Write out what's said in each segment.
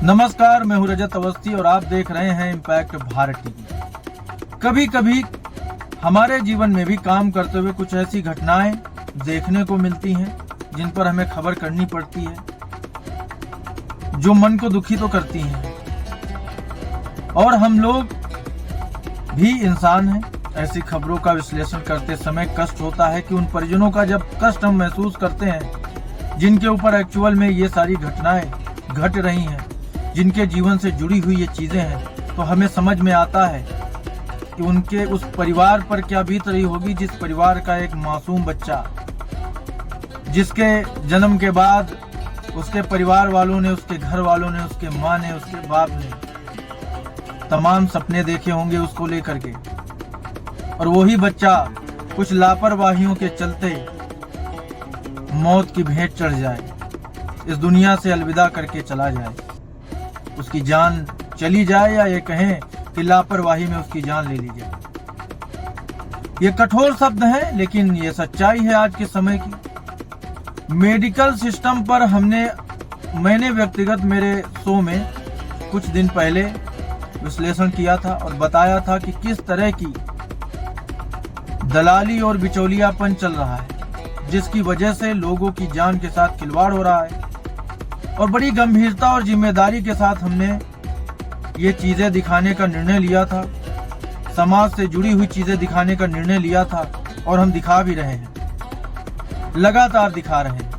नमस्कार, मैं हूं रजत अवस्थी और आप देख रहे हैं इम्पैक्ट भारत टीवी। कभी कभी हमारे जीवन में भी काम करते हुए कुछ ऐसी घटनाएं देखने को मिलती हैं जिन पर हमें खबर करनी पड़ती है, जो मन को दुखी तो करती हैं। और हम लोग भी इंसान हैं। ऐसी खबरों का विश्लेषण करते समय कष्ट होता है कि उन परिजनों का जब कष्ट हम महसूस करते हैं जिनके ऊपर एक्चुअल में ये सारी घटनाएं घट रही हैं, जिनके जीवन से जुड़ी हुई ये चीजें हैं, तो हमें समझ में आता है कि उनके उस परिवार पर क्या बीत रही होगी, जिस परिवार का एक मासूम बच्चा, जिसके जन्म के बाद उसके परिवार वालों ने, उसके घर वालों ने, उसके माँ ने, उसके बाप ने तमाम सपने देखे होंगे उसको लेकर के, और वही बच्चा कुछ लापरवाहियों के चलते मौत की भेंट चढ़ जाए, इस दुनिया से अलविदा करके चला जाए, उसकी जान चली जाए, या ये कहें कि लापरवाही में उसकी जान ले ली जाए। ये कठोर शब्द हैं, लेकिन ये सच्चाई है आज के समय की। मेडिकल सिस्टम पर मैंने व्यक्तिगत मेरे शो में कुछ दिन पहले विश्लेषण किया था और बताया था कि किस तरह की दलाली और बिचौलियापन चल रहा है, जिसकी वजह से लोगों की जान के साथ खिलवाड़ हो रहा है। और बड़ी गंभीरता और जिम्मेदारी के साथ हमने ये चीजें दिखाने का निर्णय लिया था, समाज से जुड़ी हुई चीजें दिखाने का निर्णय लिया था, और हम दिखा भी रहे हैं, लगातार दिखा रहे हैं।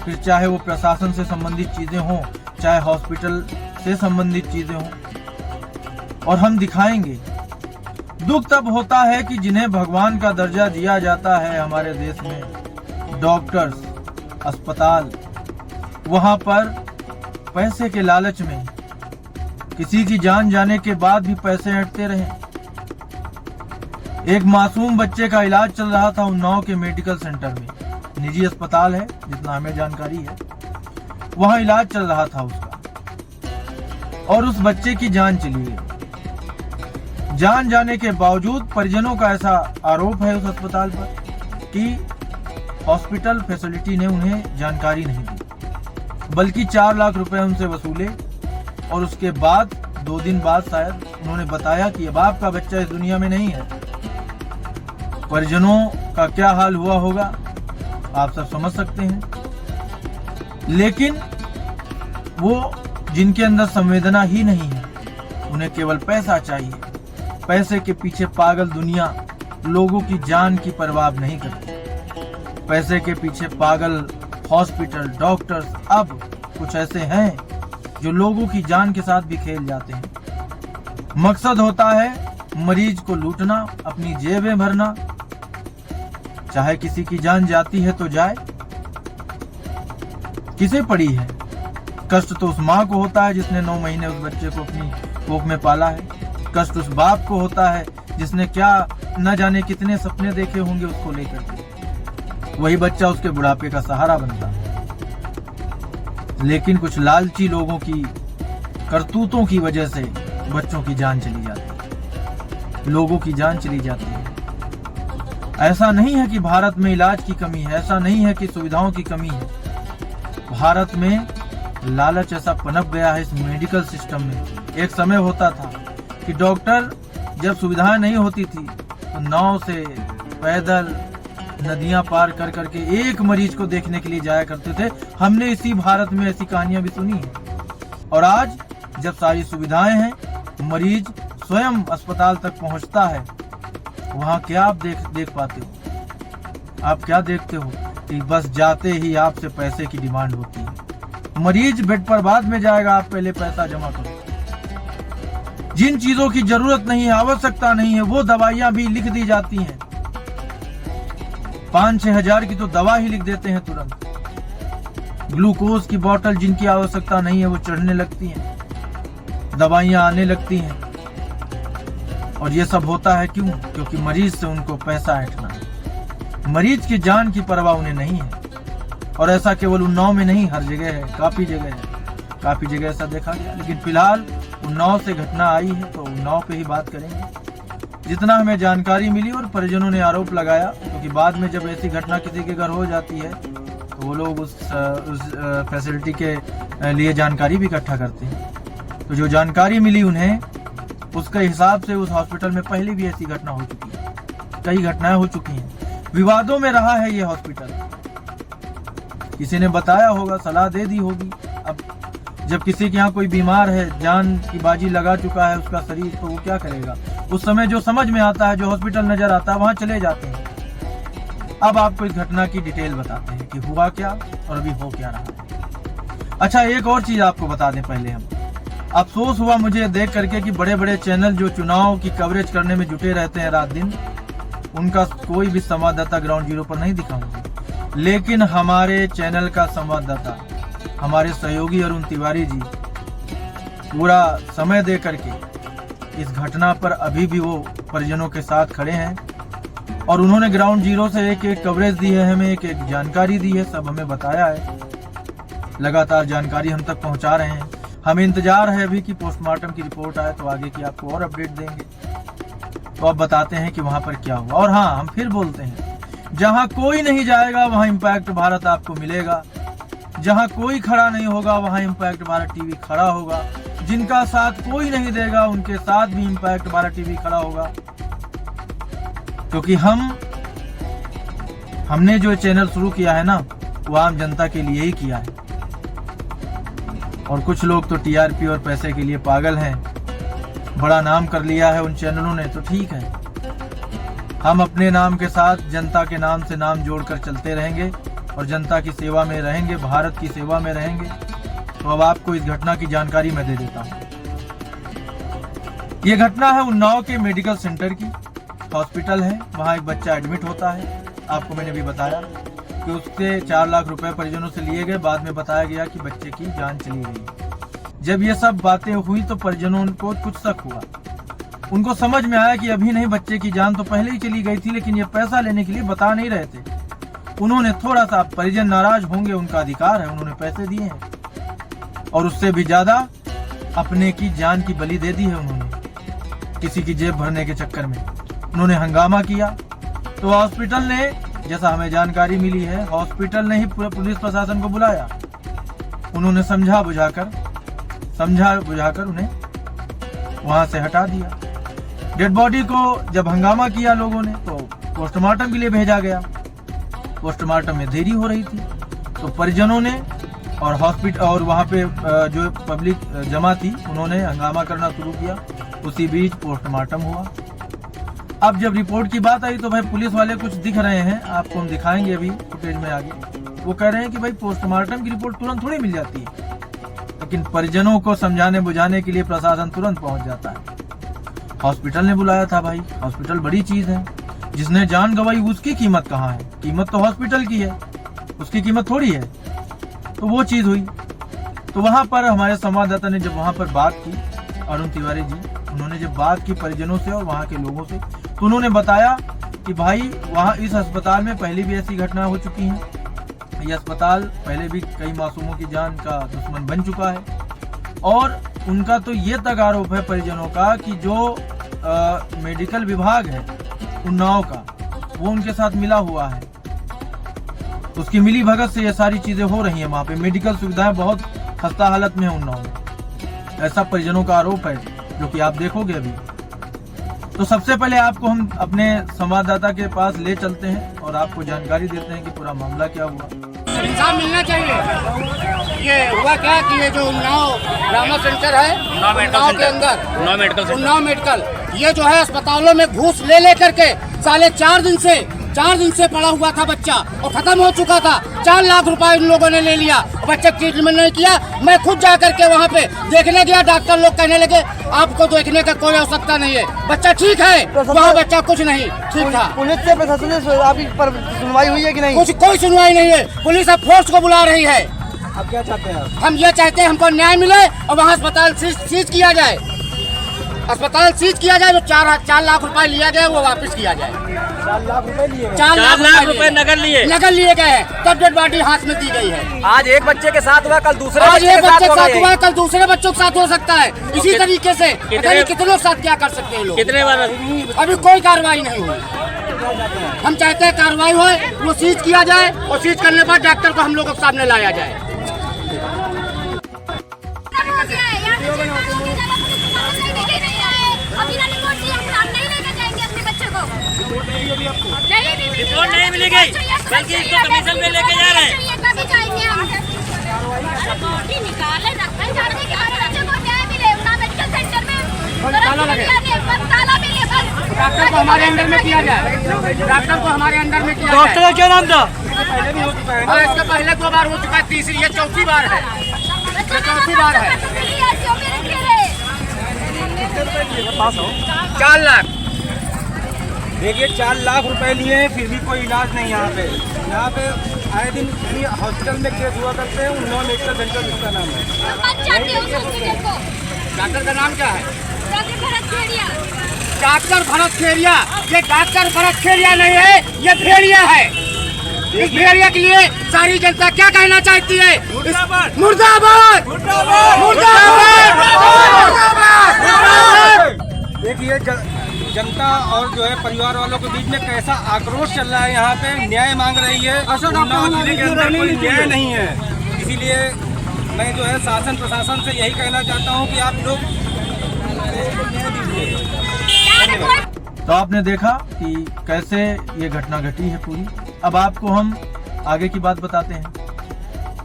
फिर चाहे वो प्रशासन से संबंधित चीजें हों, चाहे हॉस्पिटल से संबंधित चीजें हों, और हम दिखाएंगे। दुख तब होता है कि जिन्हें भगवान का दर्जा दिया जाता है हमारे देश में, डॉक्टर्स, अस्पताल, वहां पर पैसे के लालच में किसी की जान जाने के बाद भी पैसे हटते रहे। एक मासूम बच्चे का इलाज चल रहा था उन्नाव के मेडिकल सेंटर में, निजी अस्पताल है जितना हमें जानकारी है, वहां इलाज चल रहा था उसका, और उस बच्चे की जान चली गई। जान जाने के बावजूद परिजनों का ऐसा आरोप है उस अस्पताल पर कि हॉस्पिटल फैसिलिटी ने उन्हें जानकारी नहीं दी, बल्कि 4 लाख रुपए उनसे वसूले, और उसके बाद 2 दिन बाद शायद उन्होंने बताया कि अब आपका बच्चा इस दुनिया में नहीं है। परिजनों का क्या हाल हुआ होगा आप सब समझ सकते हैं। लेकिन वो जिनके अंदर संवेदना ही नहीं है, उन्हें केवल पैसा चाहिए, पैसे के पीछे पागल दुनिया लोगों की जान की परवाह नहीं करती। पैसे के पीछे पागल हॉस्पिटल, डॉक्टर्स अब कुछ ऐसे हैं जो लोगों की जान के साथ भी खेल जाते हैं। मकसद होता है मरीज को लूटना, अपनी जेबें भरना, चाहे किसी की जान जाती है तो जाए, किसे पड़ी है। कष्ट तो उस माँ को होता है जिसने 9 महीने उस बच्चे को अपनी कोख में पाला है। कष्ट उस बाप को होता है जिसने क्या न जाने कितने सपने देखे होंगे उसको लेकर के। वही बच्चा उसके बुढ़ापे का सहारा बनता। लेकिन कुछ लालची लोगों की करतूतों की वजह से बच्चों की जान चली जाती है, लोगों की जान चली जाती है। ऐसा नहीं है कि भारत में इलाज की कमी है, ऐसा नहीं है कि सुविधाओं की कमी है। भारत में लालच ऐसा पनप गया है इस मेडिकल सिस्टम में। एक समय होता था कि डॉक्टर जब सुविधाएं नहीं होती थी तो नाव से, पैदल, नदियां पार कर करके एक मरीज को देखने के लिए जाया करते थे। हमने इसी भारत में ऐसी कहानियां भी सुनी है। और आज जब सारी सुविधाएं हैं, मरीज स्वयं अस्पताल तक पहुंचता है, वहां क्या आप देख पाते हो? आप क्या देखते हो कि बस जाते ही आपसे पैसे की डिमांड होती है। मरीज बेड पर बाद में जाएगा, आप पहले पैसा जमा करो। जिन चीजों की जरूरत नहीं है, आवश्यकता नहीं है, वो दवाइयां भी लिख दी जाती हैं। 5-6 हजार की तो दवा ही लिख देते हैं तुरंत। ग्लूकोज की बोतल जिनकी आवश्यकता नहीं है वो चढ़ने लगती हैं, दवाइयां आने लगती हैं। और ये सब होता है क्यों? क्योंकि मरीज से उनको पैसा ऐंठना है। मरीज की जान की परवाह उन्हें नहीं है। और ऐसा केवल उन्नाव में नहीं, हर जगह है, काफी जगह ऐसा देखा गया। लेकिन फिलहाल उन्नाव से घटना आई है तो उन्नाव पे ही बात करेंगे। जितना हमें जानकारी मिली और परिजनों ने आरोप लगाया, क्योंकि बाद में जब ऐसी घटना किसी के घर हो जाती है तो वो लोग उस फैसिलिटी के लिए जानकारी भी इकट्ठा करते हैं। तो जो जानकारी मिली उन्हें, उसके हिसाब से उस हॉस्पिटल में पहले भी ऐसी घटना हो चुकी है, कई घटनाएं हो चुकी हैं, विवादों में रहा है ये हॉस्पिटल। किसी ने बताया होगा, सलाह दे दी होगी। अब जब किसी के यहाँ कोई बीमार है, जान की बाजी लगा चुका है उसका शरीर, तो वो क्या करेगा? उस समय जो समझ में आता है, जो हॉस्पिटल नजर आता है, वहां चले जाते हैं। अब आपको इस घटना की डिटेल बताते हैं कि हुआ क्या और अभी हो क्या रहा है। अच्छा, एक और चीज आपको बता दें पहले हम, अफसोस हुआ मुझे देख करके कि बड़े बड़े चैनल जो चुनाव की कवरेज करने में जुटे रहते हैं रात दिन, उनका कोई भी संवाददाता ग्राउंड जीरो पर नहीं दिखा मुझे। लेकिन हमारे चैनल का संवाददाता, हमारे सहयोगी अरुण तिवारी जी पूरा समय दे करके इस घटना पर अभी भी वो परिजनों के साथ खड़े हैं और उन्होंने ग्राउंड जीरो से एक एक कवरेज दी है, हमें एक एक जानकारी दी है, सब हमें बताया है। लगातार जानकारी हम तक पहुंचा रहे हैं। हमें इंतजार है अभी कि पोस्टमार्टम की रिपोर्ट आए तो आगे की आपको और अपडेट देंगे। तो अब बताते हैं कि वहां पर क्या हुआ। और हाँ, हम फिर बोलते हैं, जहां कोई नहीं जाएगा वहां इम्पैक्ट भारत आपको मिलेगा। जहां कोई खड़ा नहीं होगा वहां इम्पैक्ट भारत टीवी खड़ा होगा। जिनका साथ कोई नहीं देगा उनके साथ भी इम्पैक्ट भारत टीवी खड़ा होगा। क्योंकि हमने जो चैनल शुरू किया है ना, वो आम जनता के लिए ही किया है। और कुछ लोग तो टीआरपी और पैसे के लिए पागल हैं, बड़ा नाम कर लिया है उन चैनलों ने, तो ठीक है, हम अपने नाम के साथ जनता के नाम से नाम जोड़कर चलते रहेंगे और जनता की सेवा में रहेंगे, भारत की सेवा में रहेंगे। तो अब आपको इस घटना की जानकारी मैं दे देता हूँ। ये घटना है उन्नाव के मेडिकल सेंटर की। हॉस्पिटल है, वहाँ एक बच्चा एडमिट होता है। आपको मैंने भी बताया कि उससे 4 लाख रुपए परिजनों से लिए गए। बाद में बताया गया कि बच्चे की जान चली गई। जब ये सब बातें हुई तो परिजनों को कुछ शक हुआ। उनको समझ में आया कि अभी नहीं, बच्चे की जान तो पहले ही चली गई थी, लेकिन ये पैसा लेने के लिए बता नहीं रहे थे। उन्होंने थोड़ा सा, परिजन नाराज होंगे, उनका अधिकार है, उन्होंने पैसे दिए हैं और उससे भी ज्यादा अपने की जान की बलि दे दी है उन्होंने, किसी की जेब भरने के चक्कर में। उन्होंने हंगामा किया तो हॉस्पिटल ने, जैसा हमें जानकारी मिली है, हॉस्पिटल ने ही पूरे पुलिस प्रशासन को बुलाया। उन्होंने समझा बुझाकर उन्हें वहां से हटा दिया। डेड बॉडी को जब हंगामा किया लोगों ने तो पोस्टमार्टम के लिए भेजा गया। पोस्टमार्टम में देरी हो रही थी तो परिजनों ने और हॉस्पिटल और वहां पे जो पब्लिक जमा थी, उन्होंने हंगामा करना शुरू किया। उसी बीच पोस्टमार्टम हुआ। अब जब रिपोर्ट की बात आई तो भाई पुलिस वाले कुछ दिख रहे हैं, आपको हम दिखाएंगे अभी फुटेज में आगे। वो कह रहे हैं कि भाई पोस्टमार्टम की रिपोर्ट तुरंत थोड़ी मिल जाती है, लेकिन परिजनों को समझाने बुझाने के लिए प्रशासन तुरंत पहुंच जाता है। हॉस्पिटल ने बुलाया था भाई, हॉस्पिटल बड़ी चीज है। जिसने जान गंवाई उसकी कीमत कहाँ है? कीमत तो हॉस्पिटल की है, उसकी कीमत थोड़ी है। तो वो चीज हुई। तो वहां पर हमारे संवाददाता ने जब वहां पर बात की, अरुण तिवारी जी, उन्होंने जब बात की परिजनों से और वहां के लोगों से, तो उन्होंने बताया कि भाई वहां इस अस्पताल में पहले भी ऐसी घटना हो चुकी है। ये अस्पताल पहले भी कई मासूमों की जान का दुश्मन बन चुका है। और उनका तो ये तक आरोप है परिजनों का कि जो मेडिकल विभाग है उन्नाव का, वो उनके साथ मिला हुआ है। उसकी मिली भगत से ये सारी चीजें हो रही हैं। वहाँ पे मेडिकल सुविधाएं बहुत खस्ता हालत में है उन्नाव में, ऐसा परिजनों का आरोप है, जो कि आप देखोगे अभी। तो सबसे पहले आपको हम अपने संवाददाता के पास ले चलते हैं और आपको जानकारी देते हैं कि पूरा मामला क्या हुआ। इंसाफ मिलना चाहिए। ये हुआ क्या कि ये जो उन्नाव ट्रामा सेंटर है, उन्नाव के अंदर उन्नाव मेडिकल, ये जो है अस्पतालों में घूस ले करके साले 4 दिन से पड़ा हुआ था बच्चा और खत्म हो चुका था। 4 लाख रुपए इन लोगों ने ले लिया, बच्चे ट्रीटमेंट नहीं किया। मैं खुद जा करके वहाँ पे देखने गया, डॉक्टर लोग कहने लगे आपको देखने का कोई आवश्यकता नहीं है, बच्चा ठीक है। वहाँ बच्चा कुछ नहीं ठीक था। पुलिस से प्रशासन से आपकी पर सुनवाई हुई है कि नहीं? कोई सुनवाई नहीं है। पुलिस अब फोर्स को बुला रही है। आप क्या चाहते हैं? हम ये चाहते हैं हमको न्याय मिले और वहाँ अस्पताल सीज किया जाए। अस्पताल सीज किया जाए, जो 4 लाख रुपए लिया गया वो वापस किया जाए। 4 लाख रुपए लिए? 4 लाख रुपए नगर लिए गए हैं, तब डेड बॉडी हाथ में दी गई है। आज एक बच्चे के साथ हुआ, कल दूसरे बच्चे के साथ हुआ, कल दूसरे बच्चों के साथ हो सकता है। इसी तरीके से कितने लोग साथ क्या कर सकते हैं लोग? कितने बार अभी कोई कार्रवाई नहीं हुई। क्या चाहते हैं? हम चाहते हैं कार्रवाई हो, वो सीज किया जाए और सीज करने के बाद डॉक्टर को हम लोगों के सामने लाया जाए। रिपोर्ट नहीं मिलेगी, बल्कि इसको कमीशन पे लेके जा रहे हैं। डॉक्टर को हमारे अंडर में किया जाए, डॉक्टर को हमारे अंडर में किया डॉक्टर का क्या नाम था? हाँ, इसका पहले 2 बार हो चुका है, तीसरी ये चौथी बार है, ये चौथी बार है। 4 लाख। देखिए 4 लाख रुपए लिए हैं, फिर भी कोई इलाज नहीं यहाँ पे। यहाँ पे आए दिन हॉस्पिटल में केस हुआ करते हैं, उन्नॉन मेडिकल सेंटर जिसका नाम है। डॉक्टर का नाम क्या है? डॉक्टर भरत खेरिया। ये डॉक्टर भरत खेरिया नहीं है, ये भेड़िया है। इस भेड़िया के लिए सारी जनता क्या कहना चाहती है? मुर्दाबाद, मुर्दाबाद, मुर्दाबाद। देखिए जनता और जो है परिवार वालों के बीच में कैसा आक्रोश चल रहा है। यहाँ पे न्याय मांग रही है, उन्नाव जिले के अंदर कोई न्याय नहीं है। इसीलिए मैं जो है शासन प्रशासन से यही कहना चाहता हूँ कि आप लोग तो आपने देखा कि कैसे ये घटना घटी है पूरी। अब आपको हम आगे की बात बताते हैं।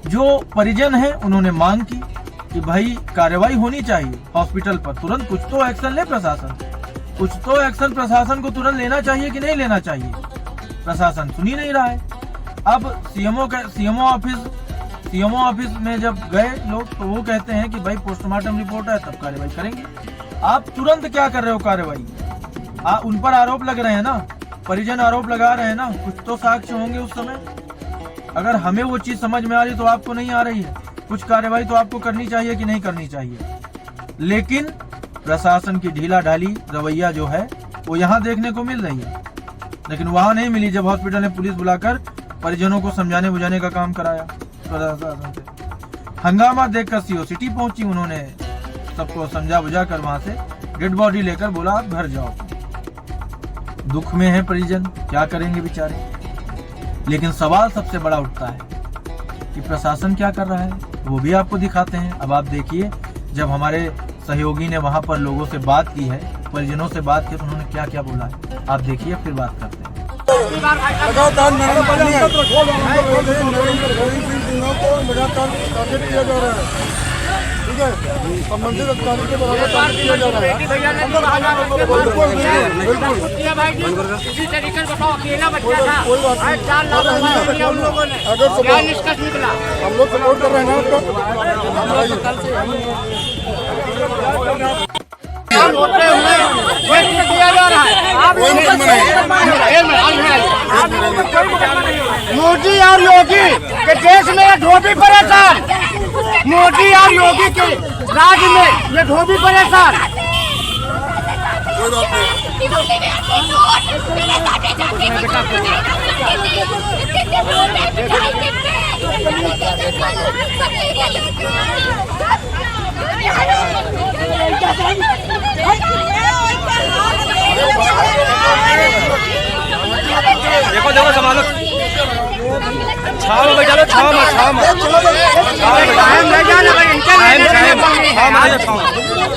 जो परिजन हैं उन्होंने मांग की कि भाई कार्रवाई होनी चाहिए हॉस्पिटल पर, तुरंत कुछ तो एक्शन ले प्रशासन, कुछ तो एक्शन प्रशासन को तुरंत लेना चाहिए कि नहीं लेना चाहिए। प्रशासन सुन ही नहीं रहा है। अब सीएमओ ऑफिस में जब गए लोग तो वो कहते हैं कि भाई पोस्टमार्टम रिपोर्ट है तब कार्रवाई करेंगे। आप तुरंत क्या कर रहे हो कार्रवाई? उन पर आरोप लग रहे हैं ना, परिजन आरोप लगा रहे हैं ना, कुछ तो साक्ष्य होंगे उस समय। अगर हमें वो चीज समझ में आ रही तो आपको नहीं आ रही है, कुछ कार्रवाई तो आपको करनी चाहिए कि नहीं करनी चाहिए। लेकिन प्रशासन की ढीला ढाली रवैया जो है वो यहाँ देखने को मिल रही है, लेकिन वहां नहीं मिली जब हॉस्पिटल ने पुलिस बुलाकर परिजनों को समझाने बुझाने का काम कराया प्रशासन से। हंगामा देखकर सीओ सिटी पहुंची, उन्होंने सबको समझा बुझा कर वहां से डेड बॉडी लेकर बोला आप घर जाओ। दुख में है परिजन, क्या करेंगे बेचारे। लेकिन सवाल सबसे बड़ा उठता है कि प्रशासन क्या कर रहा है, वो भी आपको दिखाते हैं। अब आप देखिए, जब हमारे सहयोगी ने वहां पर लोगों से बात की है, परिजनों से बात की, तो उन्होंने क्या क्या बोला है आप देखिए, फिर बात करते हैं। संबंधित अधिकारी के बराबर काम किया जा रहा है। इसी तरीके से बताओ, अकेला बच्चा था, कोई बात नहीं। 4 लाख रुपया उन लोगों ने, क्या निष्कर्ष निकला? हम लोग सपोर्ट कर रहे हैं आपका। किया जा रहा है। मोदी और योगी के देश में ये धोबी परेशान, मोदी और योगी के राज्य में ये धोबी परेशान। देखो देखो संभालो, छाव में बैठा लो,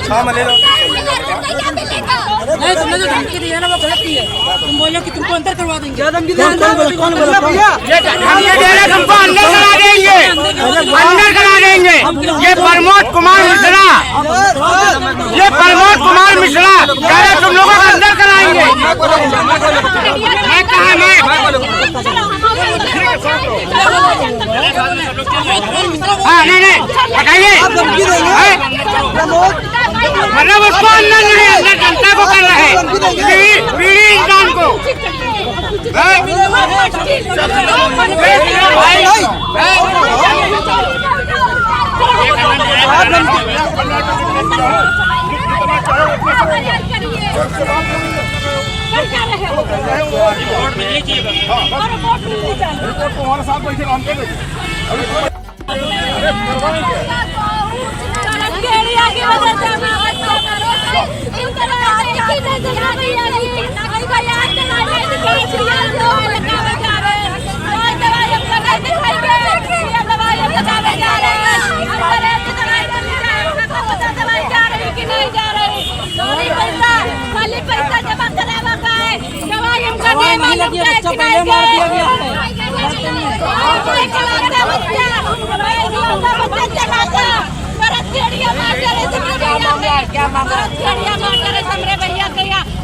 छाव में ले लो। नहीं, तुमने जो धमकी दी है ना वो गलत दी है। तुम बोलो कि तुमको अंदर करवा देंगे। क्या धमकी दी? कौन बोला भैया? हमको अंदर करा देंगे, अंदर करा देंगे। ये प्रमोद कुमार मिश्रा, ये प्रमोद कुमार मिश्रा कह रहे तुम लोगों को अंदर कराएंगे। मैं कहा मैं हाँ नहीं बताइए, मतलब उसको अंदर नहीं, अंदर जनता को कर रहे हैं, पीढ़ी इंसान को। रिपोर्ट मिलनी चाहिए बस। रिपोर्ट तुम्हारे साथ बैठे काम कर रहे पैसा जमा करावा का है, दवाई हम करने वाले बच्चा पहले मार दिया गया है।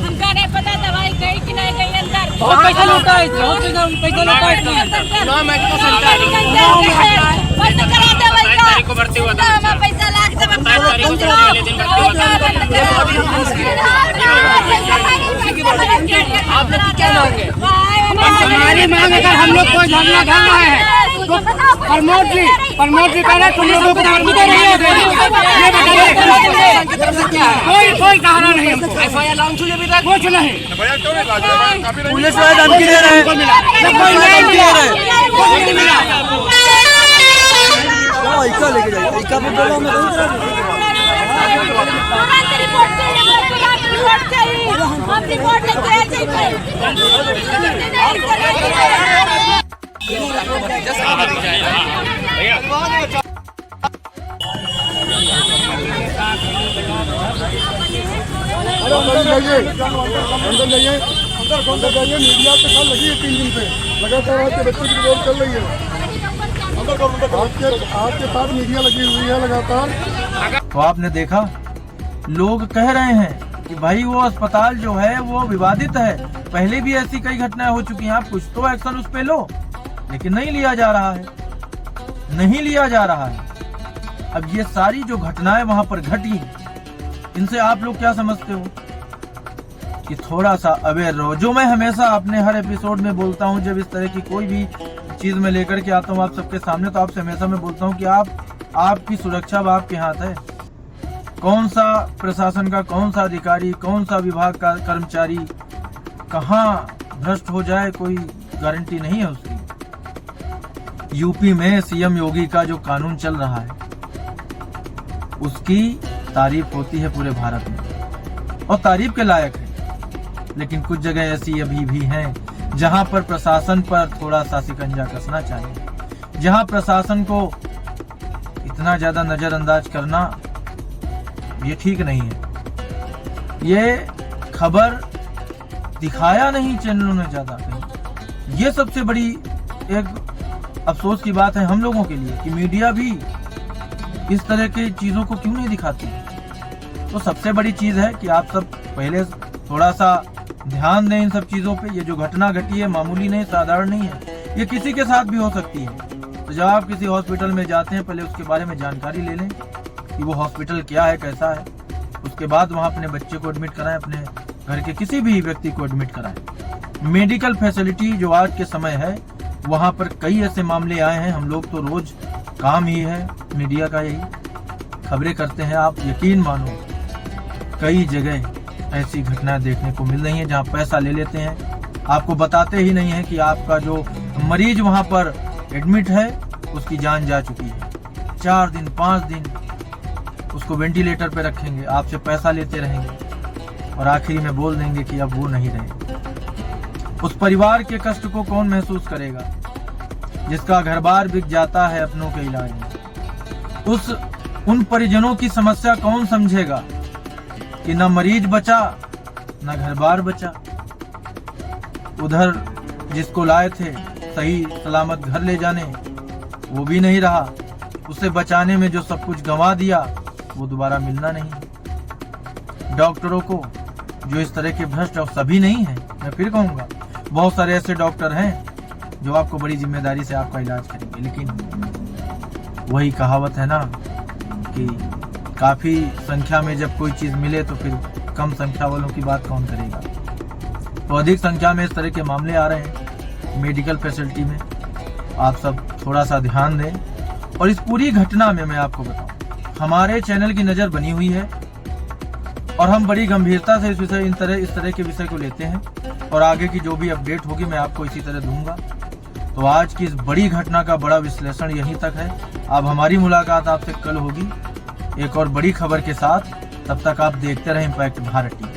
हमका नहीं पता दवाई गई कि नहीं गई अंदर। पैसा लौटा है, पैसा लौटा है। 9 मेडिकल सेंटर बंद करा दवाई का। तारीख को भर्ती हुआ था। हम पैसा लाख से बंद करा। तारीख को पहले दिन भर्ती हुआ था। आप लोग क्या मांगे? हमारी मांग अगर हम लोग कोई धरना धरना है तो प्रमोद जी कह रहे तुम लोगों को ये बताइए कोई कहना नहीं हमको। FIR लॉन्च हुई अभी तक कुछ नहीं। पुलिस वाले धमकी दे रहे हैं, कोई नहीं मिला। लेके जाइए पे बोला मैं रिपोर्ट चाहिए, हम रिपोर्ट लेके अंदर जाइए। मीडिया के साथ लगी है 3 दिन से लगातार आपके बच्चे की रिपोर्ट चल रही है। आपके साथ मीडिया लगी हुई है लगातार। तो आपने देखा, लोग कह रहे हैं कि भाई वो अस्पताल जो है वो विवादित है, पहले भी ऐसी कई घटनाएं हो चुकी हैं, आप कुछ तो एक्शन उस पे लो, लेकिन नहीं लिया जा रहा है, नहीं लिया जा रहा है। अब ये सारी जो घटनाएं वहां पर घटी, इनसे आप लोग क्या समझते हो कि थोड़ा सा अवेयर रहो। जो मैं हमेशा अपने हर एपिसोड में बोलता हूं, जब इस तरह की कोई भी चीज में लेकर के आता हूं आप सबके सामने, तो आपसे हमेशा मैं बोलता हूं कि आपकी सुरक्षा अब आपके हाथ है। कौन सा प्रशासन का कौन सा अधिकारी, कौन सा विभाग का कर्मचारी कहाँ भ्रष्ट हो जाए, कोई गारंटी नहीं है उसकी। यूपी में सीएम योगी का जो कानून चल रहा है उसकी तारीफ होती है पूरे भारत में और तारीफ के लायक है, लेकिन कुछ जगह ऐसी अभी भी हैं जहां पर प्रशासन पर थोड़ा सा शिकंजा कसना चाहिए, जहां प्रशासन को इतना ज्यादा नजरअंदाज करना ये ठीक नहीं है। ये खबर दिखाया नहीं चैनलों ने ज्यादा, ये सबसे बड़ी एक अफसोस की बात है हम लोगों के लिए कि मीडिया भी इस तरह की चीजों को क्यों नहीं दिखाती। तो सबसे बड़ी चीज है कि आप सब पहले थोड़ा सा ध्यान दें इन सब चीजों पे। ये जो घटना घटी है मामूली नहीं, साधारण नहीं है, ये किसी के साथ भी हो सकती है। तो जब आप किसी हॉस्पिटल में जाते हैं पहले उसके बारे में जानकारी ले लें कि वो हॉस्पिटल क्या है, कैसा है, उसके बाद वहाँ अपने बच्चे को एडमिट कराएं, अपने घर के किसी भी व्यक्ति को एडमिट कराएं। मेडिकल फैसिलिटी जो आज के समय है वहाँ पर कई ऐसे मामले आए हैं, हम लोग तो रोज काम ही है मीडिया का, यही खबरें करते हैं। आप यकीन मानो कई जगह ऐसी घटनाएं देखने को मिल रही हैं जहां पैसा ले लेते हैं, आपको बताते ही नहीं है कि आपका जो मरीज वहां पर एडमिट है उसकी जान जा चुकी है। 4 दिन 5 दिन उसको वेंटिलेटर पे रखेंगे, आपसे पैसा लेते रहेंगे और आखिरी में बोल देंगे कि अब वो नहीं रहे। उस परिवार के कष्ट को कौन महसूस करेगा जिसका घर बार बिक जाता है अपनों के इलाज में? उन परिजनों की समस्या कौन समझेगा कि न मरीज बचा न घर बार बचा। उधर जिसको लाए थे सही सलामत घर ले जाने, वो भी नहीं रहा, उसे बचाने में जो सब कुछ गंवा दिया वो दोबारा मिलना नहीं। डॉक्टरों को जो इस तरह के भ्रष्ट, और सभी नहीं है, मैं फिर कहूंगा बहुत सारे ऐसे डॉक्टर हैं जो आपको बड़ी जिम्मेदारी से आपका इलाज करेंगे, लेकिन वही कहावत है ना कि काफी संख्या में जब कोई चीज मिले तो फिर कम संख्या वालों की बात कौन करेगा। तो अधिक संख्या में इस तरह के मामले आ रहे हैं मेडिकल फैसिलिटी में, आप सब थोड़ा सा ध्यान दें। और इस पूरी घटना में मैं आपको बताऊं, हमारे चैनल की नजर बनी हुई है और हम बड़ी गंभीरता से इस तरह के विषय को लेते हैं और आगे की जो भी अपडेट होगी मैं आपको इसी तरह दूंगा। तो आज की इस बड़ी घटना का बड़ा विश्लेषण यहीं तक है। अब हमारी मुलाकात आपसे कल होगी एक और बड़ी खबर के साथ। तब तक आप देखते रहें इम्पैक्ट भारत टीवी।